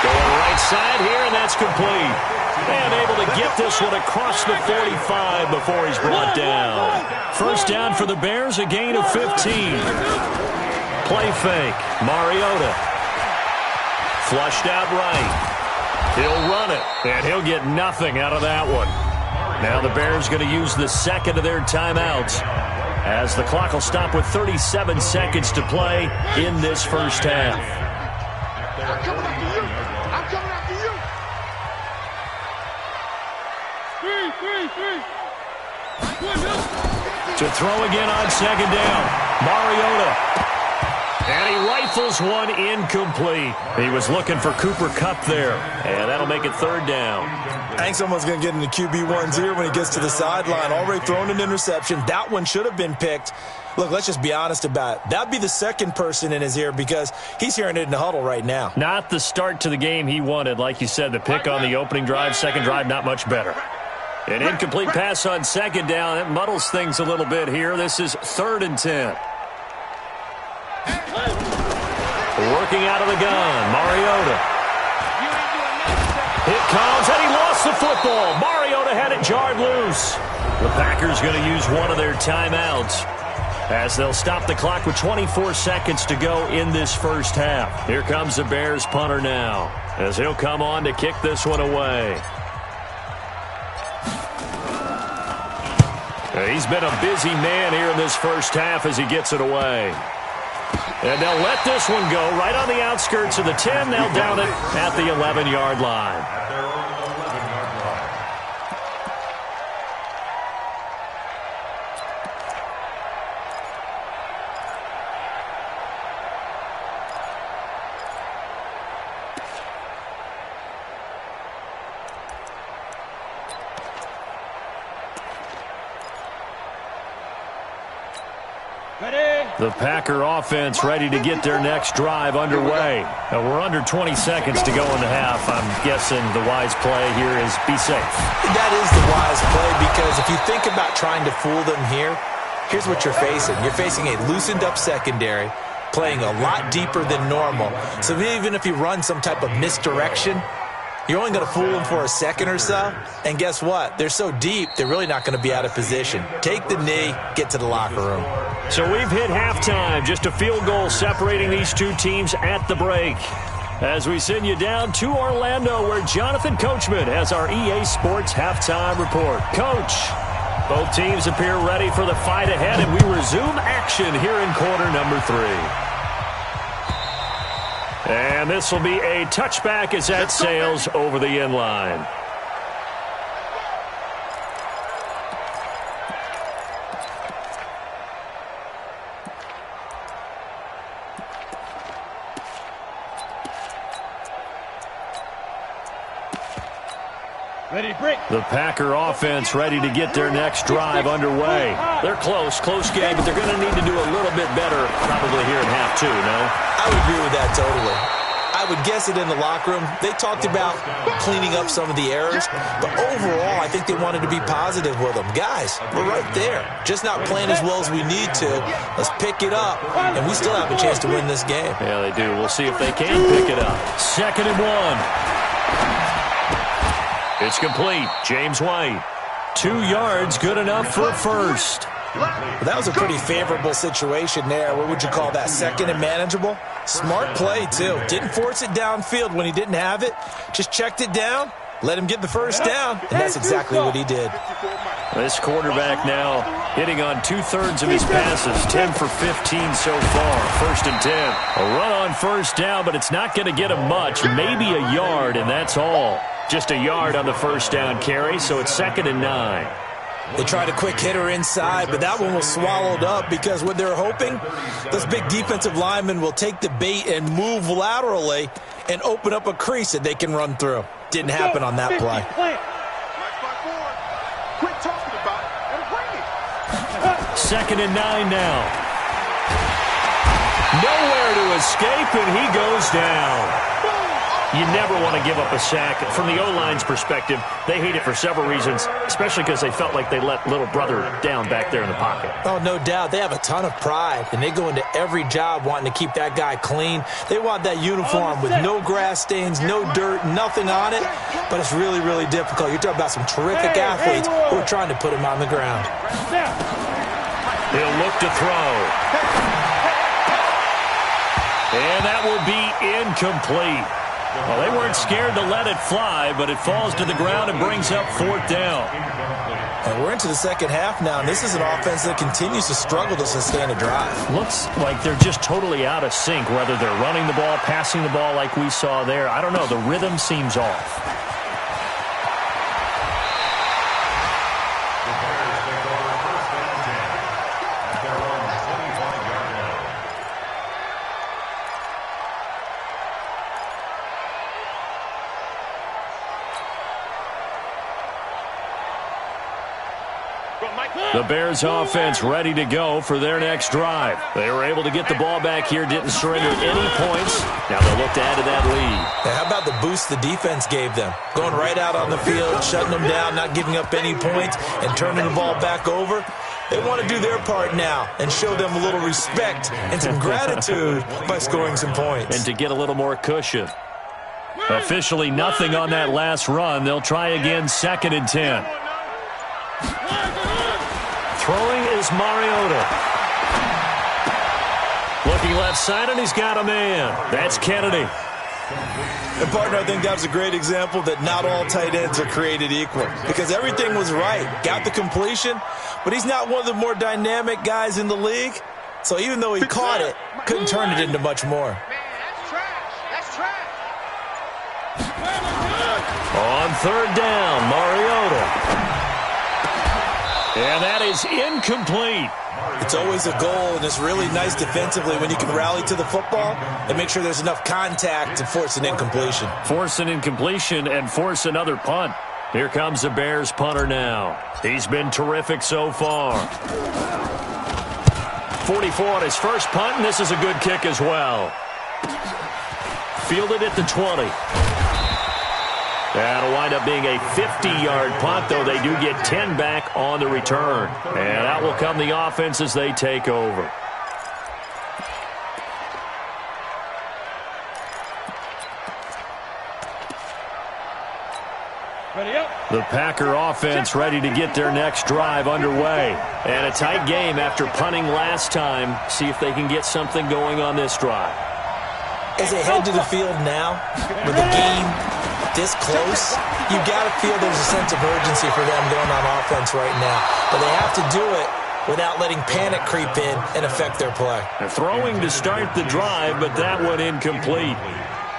Going right side here, and that's complete. And able to get this one across the 45 before he's brought down. First down for the Bears, a gain of 15. Play fake. Mariota. Flushed out right. He'll run it, and he'll get nothing out of that one. Now the Bears going to use the second of their timeouts, as the clock will stop with 37 seconds to play in this first half. I'm coming after you. I'm coming after you. To throw again on 2nd down. Mariota. And he rifles one incomplete. He was looking for Cooper Kupp there. And that'll make it 3rd down. I think someone's going to get into QB1's ear when he gets to the sideline. Already thrown an interception. That one should have been picked. Look, let's just be honest about it. That'd be the second person in his ear because he's hearing it in the huddle right now. Not the start to the game he wanted. Like you said, the pick on the opening drive, second drive, not much better. An incomplete pass on 2nd down. It muddles things a little bit here. This is 3rd and 10. Working out of the gun, Mariota. It comes, and he lost the football. Mariota had it jarred loose. The Packers going to use one of their timeouts, as they'll stop the clock with 24 seconds to go in this first half. Here comes the Bears punter now, as he'll come on to kick this one away. He's been a busy man here in this first half as he gets it away. And they'll let this one go right on the outskirts of the 10. They'll down it at the 11-yard line. At their own 11-yard line. The Packer offense ready to get their next drive underway. Now we're under 20 seconds to go in the half. I'm guessing the wise play here is be safe. That is the wise play because if you think about trying to fool them here, here's what you're facing. You're facing a loosened up secondary, playing a lot deeper than normal. So even if you run some type of misdirection, you're only going to fool them for a second or so. And guess what? They're so deep, they're really not going to be out of position. Take the knee, get to the locker room. So we've hit halftime. Just a field goal separating these two teams at the break. As we send you down to Orlando, where Jonathan Coachman has our EA Sports halftime report. Coach, both teams appear ready for the fight ahead, and we resume action here in quarter number 3. And this will be a touchback as that sails over the end line. The Packer offense ready to get their next drive underway. They're close game, but they're going to need to do a little bit better probably here in half two, no? I would agree with that totally. I would guess it in the locker room. They talked about cleaning up some of the errors, but overall, I think they wanted to be positive with them. Guys, we're right there. Just not playing as well as we need to. Let's pick it up, and we still have a chance to win this game. Yeah, they do. We'll see if they can pick it up. 2nd and 1. It's complete. James White. 2 yards, good enough for a first. Well, that was a pretty favorable situation there. What would you call that? 2nd and manageable? Smart play, too. Didn't force it downfield when he didn't have it. Just checked it down, let him get the first down, and that's exactly what he did. This quarterback now hitting on 2/3 of his passes, 10 for 15 so far. 1st and 10. A run on first down, but it's not going to get him much. Maybe a yard, and that's all. Just a yard on the first down carry, so it's 2nd and 9. They tried a quick hitter inside, but that one was swallowed up because what they're hoping, those big defensive linemen will take the bait and move laterally and open up a crease that they can run through. Didn't happen on that play. Quit talking about it and bring it. 2nd and 9 now. Nowhere to escape, and he goes down. You never want to give up a sack. From the O-line's perspective, they hate it for several reasons, especially because they felt like they let little brother down back there in the pocket. Oh, no doubt. They have a ton of pride, and they go into every job wanting to keep that guy clean. They want that uniform with no grass stains, no dirt, nothing on it, but it's really, really difficult. You're talking about some terrific athletes who are trying to put him on the ground. He'll look to throw. And that will be incomplete. Well, they weren't scared to let it fly, but it falls to the ground and brings up 4th down. And we're into the second half now, and this is an offense that continues to struggle to sustain a drive. Looks like they're just totally out of sync, whether they're running the ball, passing the ball like we saw there. I don't know. The rhythm seems off. The Bears offense ready to go for their next drive. They were able to get the ball back here, didn't surrender any points. Now they'll look to add to that lead. Now, how about the boost the defense gave them? Going right out on the field, shutting them down, not giving up any points, and turning the ball back over. They want to do their part now and show them a little respect and some gratitude by scoring some points. And to get a little more cushion. Officially nothing on that last run. They'll try again, 2nd and 10. Throwing is Mariota. Looking left side, and he's got a man. That's Kennedy. And, partner, I think that was a great example that not all tight ends are created equal because everything was right. Got the completion, but he's not one of the more dynamic guys in the league. So even though he caught it, couldn't turn it into much more. Man, that's trash. That's trash. On 3rd down, Mariota. And that is incomplete. It's always a goal, and it's really nice defensively when you can rally to the football and make sure there's enough contact to force an incompletion. Force an incompletion and force another punt. Here comes the Bears punter now. He's been terrific so far. 44 on his first punt, and this is a good kick as well. Fielded at the 20. That'll wind up being a 50-yard punt, though they do get 10 back on the return. And that will come the offense as they take over. The Packer offense ready to get their next drive underway. And a tight game after punting last time. See if they can get something going on this drive. As they head to the field now, with the game this close, you got to feel there's a sense of urgency for them going on offense right now. But they have to do it without letting panic creep in and affect their play. They're throwing to start the drive, but that one incomplete.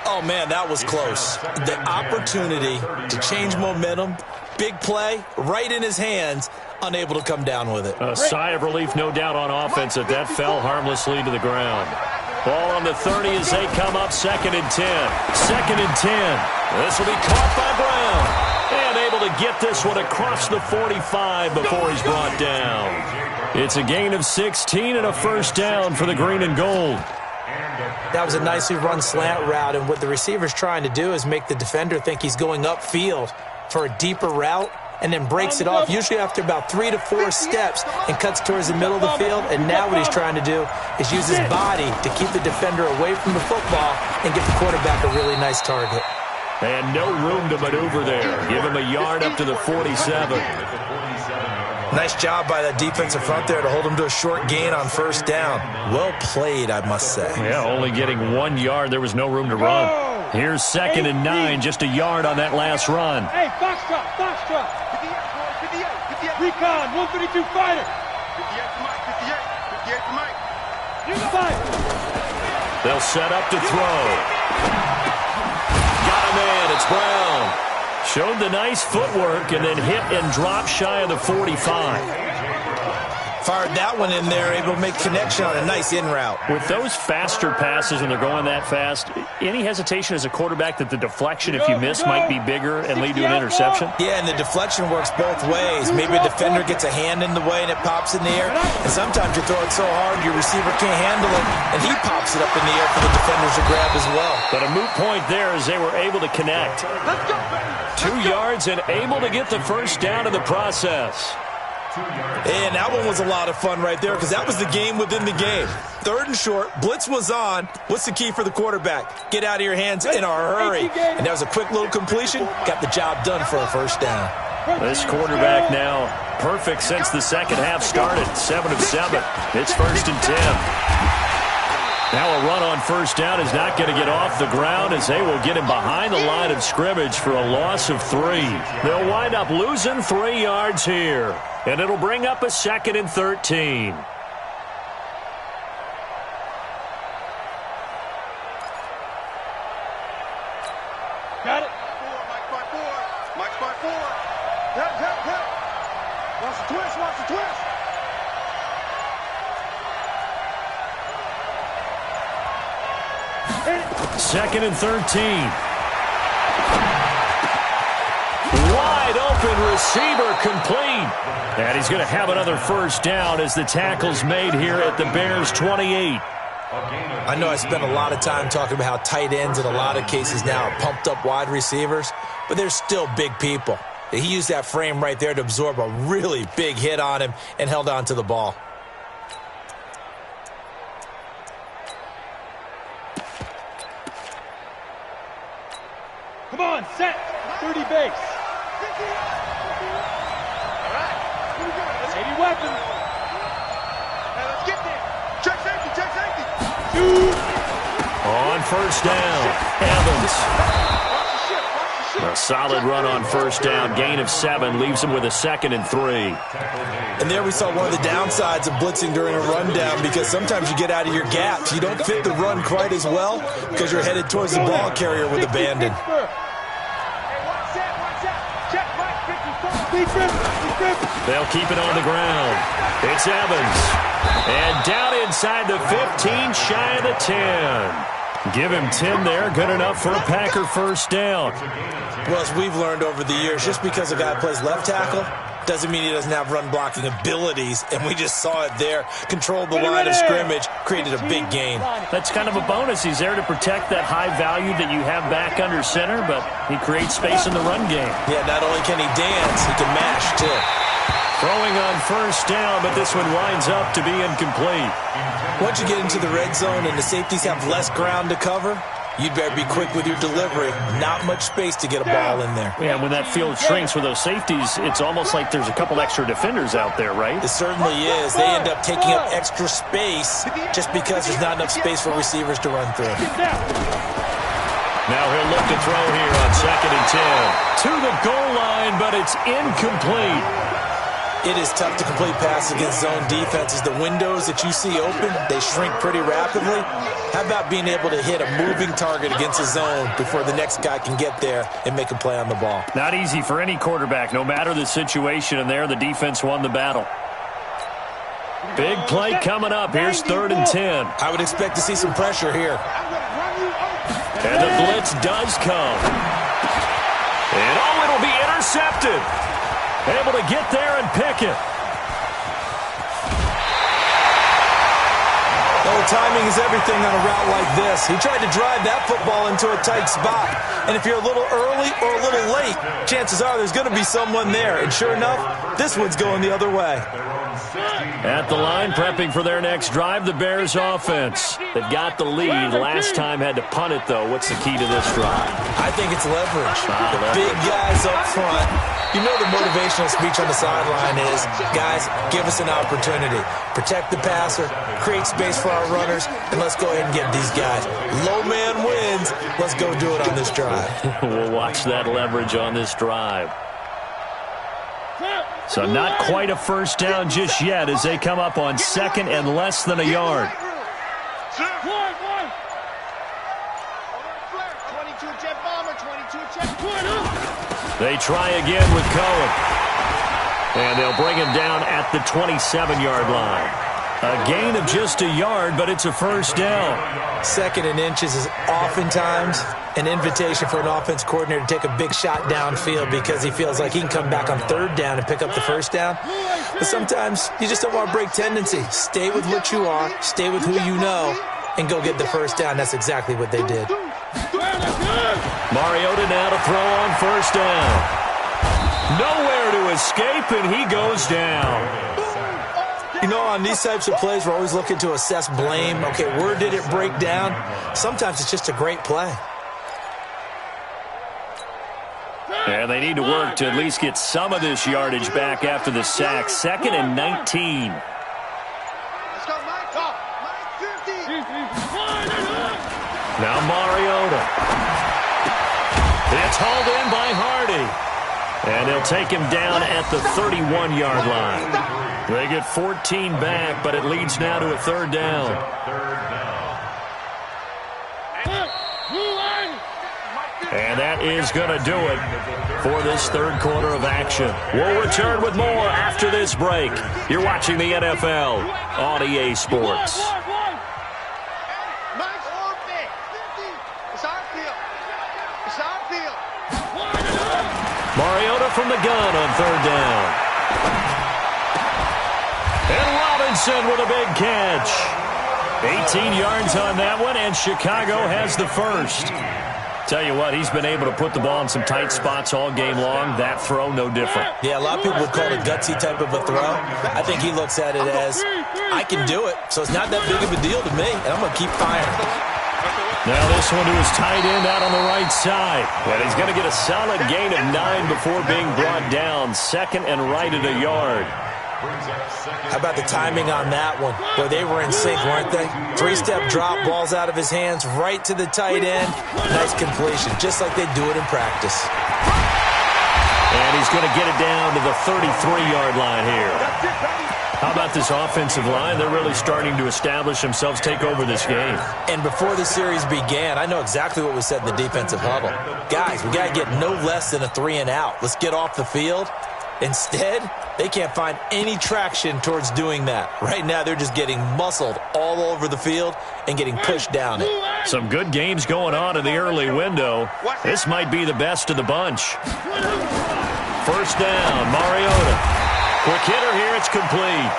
Oh, man, that was close. The opportunity to change momentum, big play, right in his hands, unable to come down with it. A sigh of relief, no doubt, on offense that fell harmlessly to the ground. Ball on the 30 as they come up, 2nd and 10. 2nd and 10. This will be caught by Brown. And able able to get this one across the 45 before he's brought down. It's a gain of 16 and a first down for the green and gold. That was a nicely run slant route, and what the receiver's trying to do is make the defender think he's going upfield for a deeper route, and then breaks it off, usually after about 3 to 4 steps, and cuts towards the middle of the field. And now what he's trying to do is use his body to keep the defender away from the football and get the quarterback a really nice target. And no room to maneuver there. Give him a yard up to the 47. Nice job by that defensive front there to hold him to a short gain on first down. Well played, I must say. Yeah, only getting 1 yard. There was no room to run. Here's 2nd and 9, just a yard on that last run. Hey, box drop, box drop. 58. Recon, 152 fighter. 58 to Mike. Here's the fight. They'll set up to throw. Got a man, it's Brown. Showed the nice footwork and then hit and dropped shy of the 45. Fired that one in there, able to make connection on a nice in route. With those faster passes when they're going that fast, any hesitation as a quarterback that the deflection, if you miss, might be bigger and lead to an interception? Yeah, and the deflection works both ways. Maybe a defender gets a hand in the way and it pops in the air, and sometimes you throw it so hard your receiver can't handle it, and he pops it up in the air for the defenders to grab as well. But a moot point there as they were able to connect. 2 yards and able to get the first down in the process. And that one was a lot of fun right there because that was the game within the game. 3rd and short, blitz was on. What's the key for the quarterback? Get out of your hands in a hurry. And that was a quick little completion. Got the job done for a first down. This quarterback now perfect since the second half started. 7 of 7. It's 1st and 10. Now a run on first down is not going to get off the ground as they will get him behind the line of scrimmage for a loss of 3. They'll wind up losing 3 yards here. And it'll bring up a 2nd and 13. Got it. Mike's by 4. Mike's by 4. Help. Watch the twist, watch the twist. Second and 13. Wide open receiver complete. And he's going to have another first down as the tackle's made here at the Bears' 28. I know I spent a lot of time talking about how tight ends in a lot of cases now are pumped up wide receivers, but they're still big people. He used that frame right there to absorb a really big hit on him and held on to the ball. Come on, set. 30 base. Heavy weapon. Hey, let's get there. Check safety, check safety. On first down, Evans. A solid run on first down. Gain of 7 leaves him with a 2nd and 3. And there we saw one of the downsides of blitzing during a rundown because sometimes you get out of your gaps. You don't fit the run quite as well because you're headed towards the ball carrier with abandon. They'll keep it on the ground. It's Evans. And down inside the 15, shy of the 10. Give him 10 there. Good enough for a Packer first down. Well, as we've learned over the years, just because a guy plays left tackle doesn't mean he doesn't have run blocking abilities, and we just saw it there. Controlled the line of scrimmage, created a big gain. That's kind of a bonus. He's there to protect that high value that you have back under center, but he creates space in the run game. Yeah, not only can he dance, he can mash, too. Throwing on first down, but this one winds up to be incomplete. Once you get into the red zone and the safeties have less ground to cover, you'd better be quick with your delivery. Not much space to get a ball in there. Yeah, when that field shrinks with those safeties, it's almost like there's a couple extra defenders out there, right? It certainly is. They end up taking up extra space just because there's not enough space for receivers to run through. Now he'll look to throw here on 2nd and 10. To the goal line, but it's incomplete. It is tough to complete passes against zone defenses. The windows that you see open, they shrink pretty rapidly. How about being able to hit a moving target against a zone before the next guy can get there and make a play on the ball? Not easy for any quarterback, no matter the situation, and there the defense won the battle. Big play coming up. Here's 3rd and 10. I would expect to see some pressure here. And the blitz does come. And it'll be intercepted. Able to get there and pick it. Oh, timing is everything on a route like this. He tried to drive that football into a tight spot. And if you're a little early or a little late, chances are there's going to be someone there. And sure enough, this one's going the other way. At the line, prepping for their next drive, the Bears offense. They've got the lead. Last time had to punt it, though. What's the key to this drive? I think it's leverage. The big guys up front. You know the motivational speech on the sideline is, guys, give us an opportunity. Protect the passer, create space for our runners, and let's go ahead and get these guys. Low man wins. Let's go do it on this drive. We'll watch that leverage on this drive. So not quite a first down just yet as they come up on second and less than a yard. 22 jet bomber, 22 jet corner. They try again with Cohen. And they'll bring him down at the 27-yard line. A gain of just a yard, but it's a first down. Second and inches is oftentimes an invitation for an offense coordinator to take a big shot downfield because he feels like he can come back on third down and pick up the first down. But sometimes you just don't want to break tendency. Stay with what you are, stay with who you know, and go get the first down. That's exactly what they did. Mariota now to throw on first down. Nowhere to escape, and he goes down. You know, on these types of plays, we're always looking to assess blame. Okay, where did it break down? Sometimes it's just a great play. And they need to work to at least get some of this yardage back after the sack. Second and 19. Let's go, Mike. Mike 50. Now Mariota. It's hauled in by Hardy. And they'll take him down at the 31-yard line. They get 14 back, but it leads now to a third down. And that is going to do it for this third quarter of action. We'll return with more after this break. You're watching the NFL on EA Sports. Mariota from the gun on third down. And Robinson with a big catch. 18 yards on that one, and Chicago has the first. Tell you what, he's been able to put the ball in some tight spots all game long. That throw, no different. Yeah, a lot of people would call it a gutsy type of a throw. I think he looks at it as, I can do it, so it's not that big of a deal to me, and I'm going to keep firing. Now this one to his tight end out on the right side. And he's going to get a solid gain of 9 before being brought down. Second and right at a yard. How about the timing on that one? Boy, they were in sync, weren't they? 3-step drop, balls out of his hands, right to the tight end. Nice completion, just like they do it in practice. And he's going to get it down to the 33-yard line here. How about this offensive line? They're really starting to establish themselves, take over this game. And before the series began, I know exactly what was said in the defensive huddle. Guys, we got to get no less than a 3-and-out. Let's get off the field. Instead, they can't find any traction towards doing that. Right now, they're just getting muscled all over the field and getting pushed down it. Some good games going on in the early window. This might be the best of the bunch. First down, Mariota. Quick hitter here, it's complete.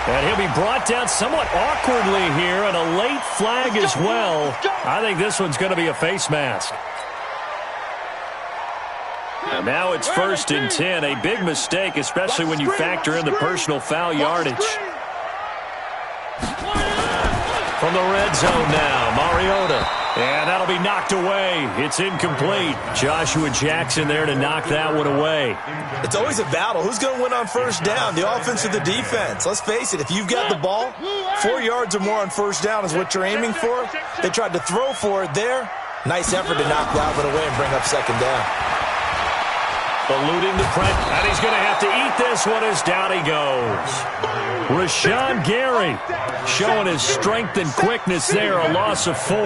And he'll be brought down somewhat awkwardly here, and a late flag as well. I think this one's going to be a face mask. And now it's 1st and 10. A big mistake, especially when you factor in the personal foul yardage. From the red zone now, Mariota. And that'll be knocked away. It's incomplete. Joshua Jackson there to knock that one away. It's always a battle. Who's going to win on first down, the offense or the defense? Let's face it, if you've got the ball, 4 yards or more on first down is what you're aiming for. They tried to throw for it there. Nice effort to knock that one away and bring up second down. Eluding the pressure, and he's going to have to eat this one as down he goes. Rashawn Gary showing his strength and quickness there, a loss of 4.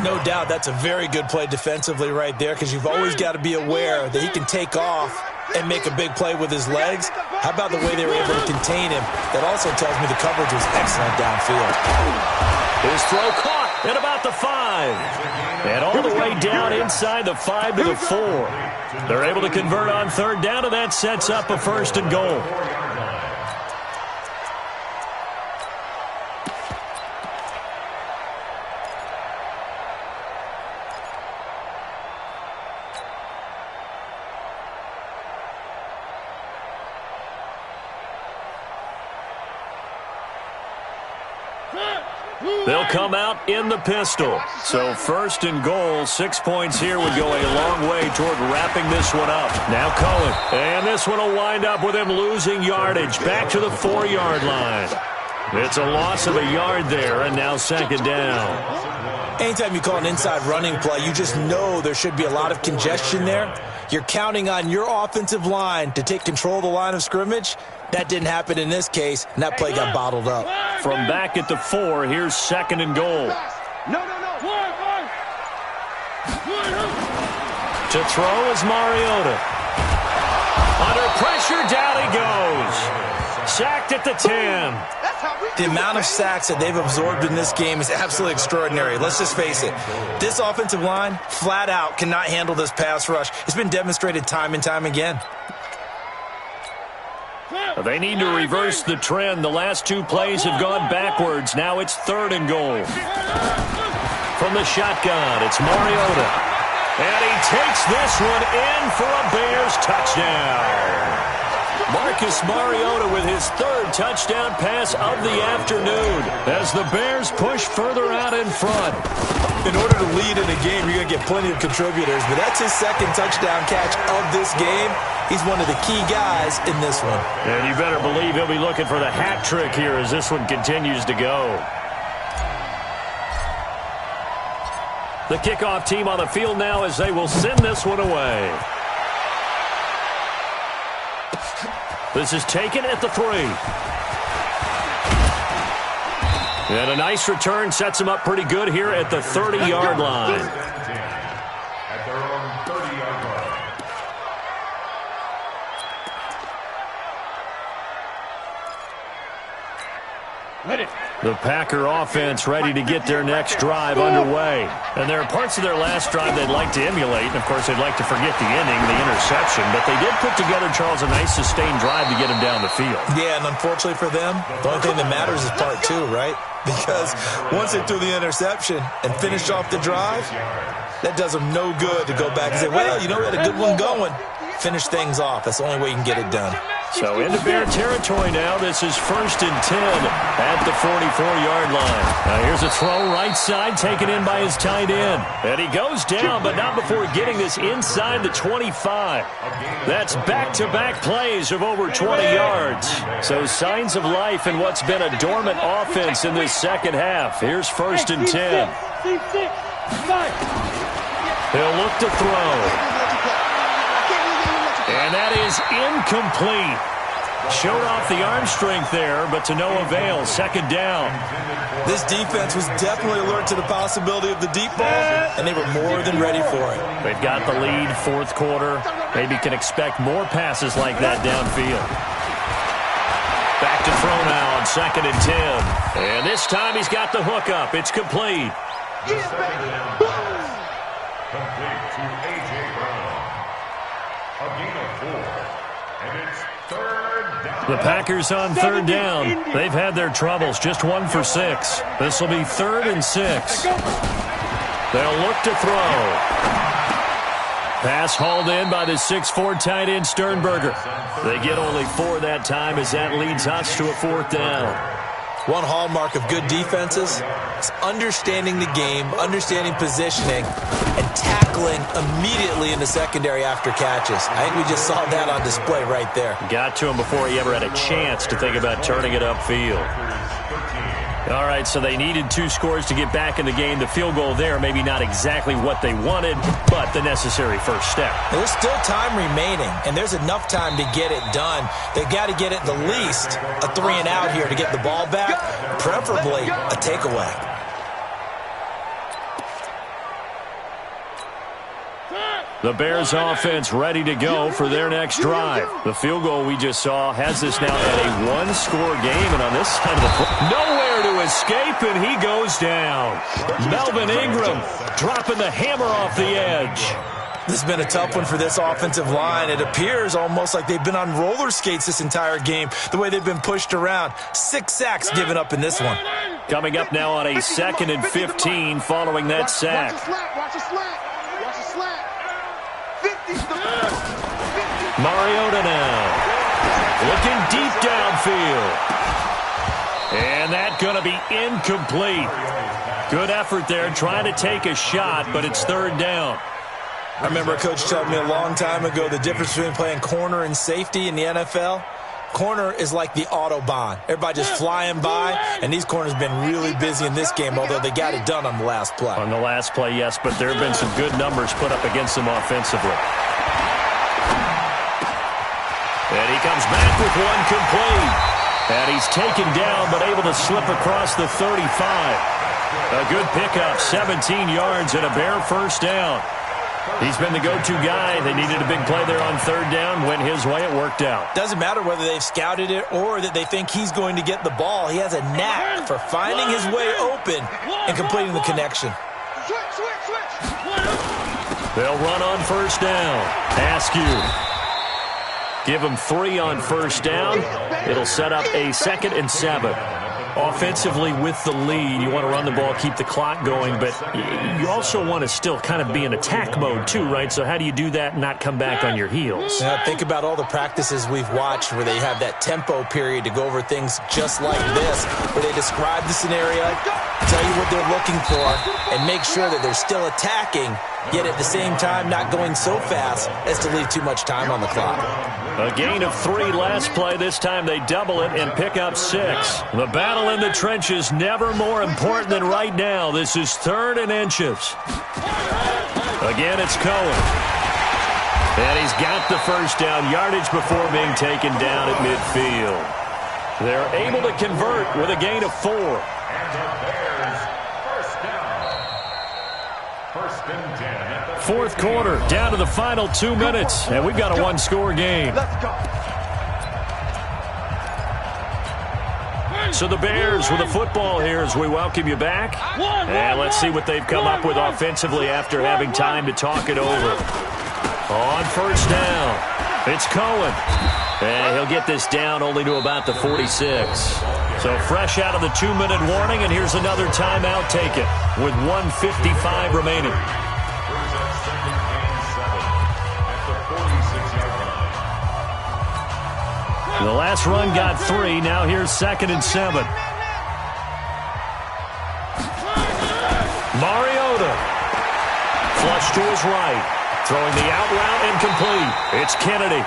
No doubt that's a very good play defensively right there because you've always got to be aware that he can take off and make a big play with his legs. How about the way they were able to contain him? That also tells me the coverage was excellent downfield. His throw caught. at about the 5. And all the way down inside the 5 to the 4. They're able to convert on third down, and that sets up a 1st and goal. They'll come out in the pistol. So 1st and goal, 6 points here would go a long way toward wrapping this one up. Now Cohen. And this one will wind up with him losing yardage. Back to the 4-yard line. It's a loss of a yard there, and now 2nd down. Anytime you call an inside running play, you just know there should be a lot of congestion there. You're counting on your offensive line to take control of the line of scrimmage. That didn't happen in this case, and that play got bottled up. From back at the 4, here's 2nd and goal. No. To throw is Mariota. Under pressure, down he goes. Sacked at the 10. The amount of sacks that they've absorbed in this game is absolutely extraordinary. Let's just face it. This offensive line, flat out, cannot handle this pass rush. It's been demonstrated time and time again. They need to reverse the trend. The last 2 plays have gone backwards. Now it's 3rd and goal. From the shotgun, it's Mariota. And he takes this one in for a Bears touchdown. Marcus Mariota with his 3rd touchdown pass of the afternoon as the Bears push further out in front. In order to lead in a game, you're going to get plenty of contributors, but that's his 2nd touchdown catch of this game. He's one of the key guys in this one. And you better believe he'll be looking for the hat trick here as this one continues to go. The kickoff team on the field now as they will send this one away. This is taken at the 3. And a nice return sets them up pretty good here at the 30-yard line. At their own 30-yard line. The Packer offense ready to get their next drive underway. And there are parts of their last drive they'd like to emulate. And, of course, they'd like to forget the inning, the interception. But they did put together, Charles, a nice sustained drive to get them down the field. Yeah, and unfortunately for them, the only thing that matters is part 2, right? Because once they threw the interception and finished off the drive, that does them no good to go back and say, well, you know, we had a good one going. Finish things off. That's the only way you can get it done. So into Bear territory now. This is 1st and 10 at the 44-yard line. Now here's a throw right side taken in by his tight end. And he goes down, but not before getting this inside the 25. That's back-to-back plays of over 20 yards. So signs of life in what's been a dormant offense in this second half. Here's 1st and 10. He'll look to throw. And that is incomplete. Showed off the arm strength there, but to no avail. 2nd down. This defense was definitely alert to the possibility of the deep ball, and they were more than ready for it. They've got the lead, 4th quarter. Maybe can expect more passes like that downfield. Back to throw now on 2nd and 10. And this time he's got the hook up. It's complete. Complete to A.J. Brown. A gain of 4. And it's 3rd down. The Packers on 3rd down. They've had their troubles. Just 1 for 6. This will be 3rd and 6. They'll look to throw. Pass hauled in by the 6'4" tight end Sternberger. They get only 4 that time as that leads us to a 4th down. One hallmark of good defenses is understanding the game, understanding positioning, and tackling immediately in the secondary after catches. I think we just saw that on display right there. Got to him before he ever had a chance to think about turning it upfield. All right, so they needed 2 scores to get back in the game. The field goal there, maybe not exactly what they wanted, but the necessary first step. There's still time remaining, and there's enough time to get it done. They've got to get at the least a 3-and-out here to get the ball back, preferably a takeaway. The Bears offense ready to go for their next drive. The field goal we just saw has this now at a one-score game, and on this side of the floor, nowhere to escape, and he goes down. Melvin Ingram dropping the hammer off the edge. This has been a tough one for this offensive line. It appears almost like they've been on roller skates this entire game, the way they've been pushed around. 6 sacks given up in this one. Coming up now on a 2nd and 15 following that sack. Watch a slant. Watch a slant. 50. Mariota now. Looking deep downfield. And that's going to be incomplete. Good effort there, trying to take a shot, but it's 3rd down. I remember a coach telling me a long time ago the difference between playing corner and safety in the NFL. Corner is like the Autobahn. Everybody just flying by, and these corners have been really busy in this game, although they got it done on the last play. On the last play, yes, but there have been some good numbers put up against them offensively. And he comes back with one complete. And he's taken down, but able to slip across the 35. A good pickup, 17 yards and a Bear first down. He's been the go-to guy. They needed a big play there on 3rd down. Went his way. It worked out. Doesn't matter whether they've scouted it or that they think he's going to get the ball. He has a knack for finding his way open and completing the connection. They'll run on 1st down. Askew. Give him 3 on 1st down. It'll set up a 2nd and 7. Offensively with the lead, you want to run the ball, keep the clock going, but you also want to still kind of be in attack mode too, right? So how do you do that and not come back on your heels? Yeah, think about all the practices we've watched where they have that tempo period to go over things just like this, where they describe the scenario, tell you what they're looking for, and make sure that they're still attacking, yet at the same time not going so fast as to leave too much time on the clock. A gain of 3 last play. This time they double it and pick up 6. The battle in the trenches never more important than right now. This is 3rd and inches. Again, it's Cohen. And he's got the first down yardage before being taken down at midfield. They're able to convert with a gain of 4. And the Bears first down. 1st and 10 at the 4th quarter, down to the final 2 minutes, and we've got a one-score game. Let's go. So the Bears with the football here as we welcome you back. And let's see what they've come up with offensively after having time to talk it over. On 1st down, it's Cohen. And he'll get this down only to about the 46. So fresh out of the 2-minute warning, and here's another timeout taken with 1:55 remaining. The last run got 3. Now here's 2nd and 7. Mariota. Flush to his right. Throwing the out route incomplete. It's Kennedy.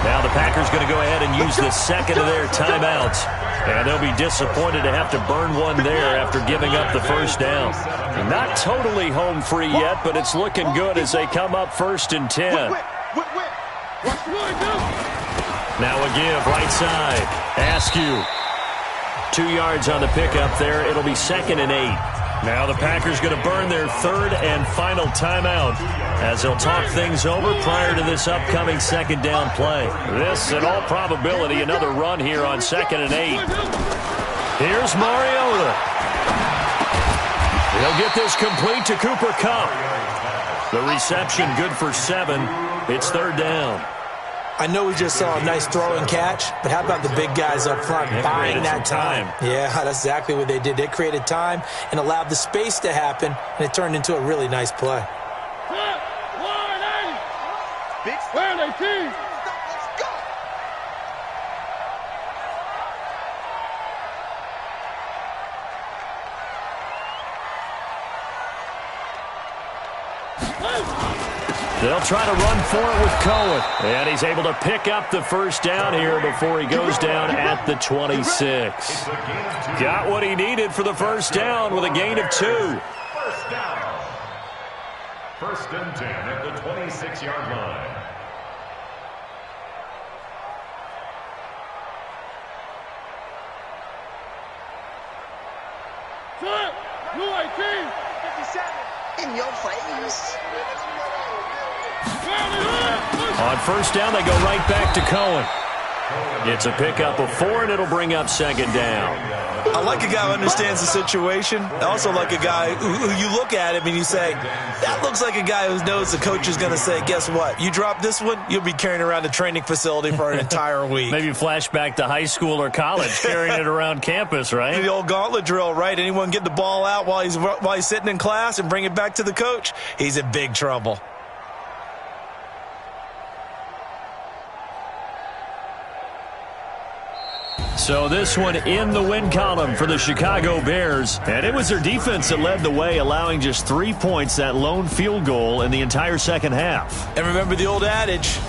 Now the Packers going to go ahead and use the 2nd of their timeouts. And they'll be disappointed to have to burn one there after giving up the first down. Not totally home free yet, but it's looking good as they come up 1st and 10. Now a give, right side. Askew. 2 yards on the pickup there. It'll be 2nd and 8. Now the Packers going to burn their 3rd and final timeout as they'll talk things over prior to this upcoming 2nd down play. This, in all probability, another run here on 2nd and 8. Here's Mariota. He'll get this complete to Cooper Kupp. The reception good for 7. It's 3rd down. I know we just saw a nice throw and catch, but how about the big guys up front buying that time? Yeah, that's exactly what they did. They created time and allowed the space to happen, and it turned into a really nice play. Big square 18. Let's go. They'll try to run for it with Cohen. And he's able to pick up the first down here before he goes down at the 26. Got what he needed for the first down with a gain of 2. First down. 1st and 10 at the 26-yard line. Blue 18. 57. In your face. On first down, they go right back to Cohen. It's a pickup of 4, and it'll bring up second down. I like a guy who understands the situation. I also like a guy who you look at him and you say, that looks like a guy who knows the coach is going to say, guess what? You drop this one, you'll be carrying around the training facility for an entire week. Maybe flashback to high school or college, carrying it around campus, right? The old gauntlet drill, right? Anyone get the ball out while he's sitting in class and bring it back to the coach, he's in big trouble. So this one in the win column for the Chicago Bears. And it was their defense that led the way, allowing just 3 points, that lone field goal in the entire second half. And remember the old adage,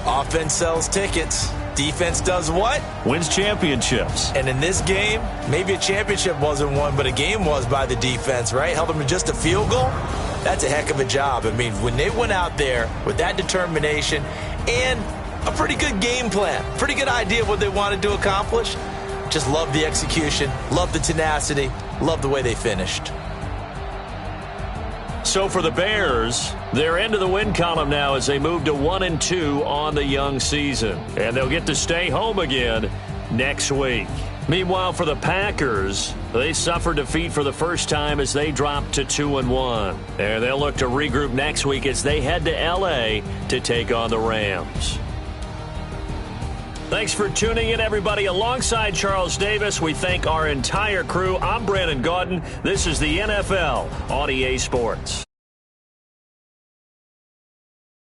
offense sells tickets. Defense does what? Wins championships. And in this game, maybe a championship wasn't won, but a game was by the defense, right? Held them to just a field goal. That's a heck of a job. I mean, when they went out there with that determination and a pretty good game plan, pretty good idea of what they wanted to accomplish. Just love the execution, love the tenacity, love the way they finished. So for the Bears, they're into the win column now as they move to 1-2 on the young season. And they'll get to stay home again next week. Meanwhile, for the Packers, they suffered defeat for the first time as they dropped to 2-1. And they'll look to regroup next week as they head to L.A. to take on the Rams. Thanks for tuning in, everybody. Alongside Charles Davis, we thank our entire crew. I'm Brandon Gaudin. This is the NFL on EA Sports.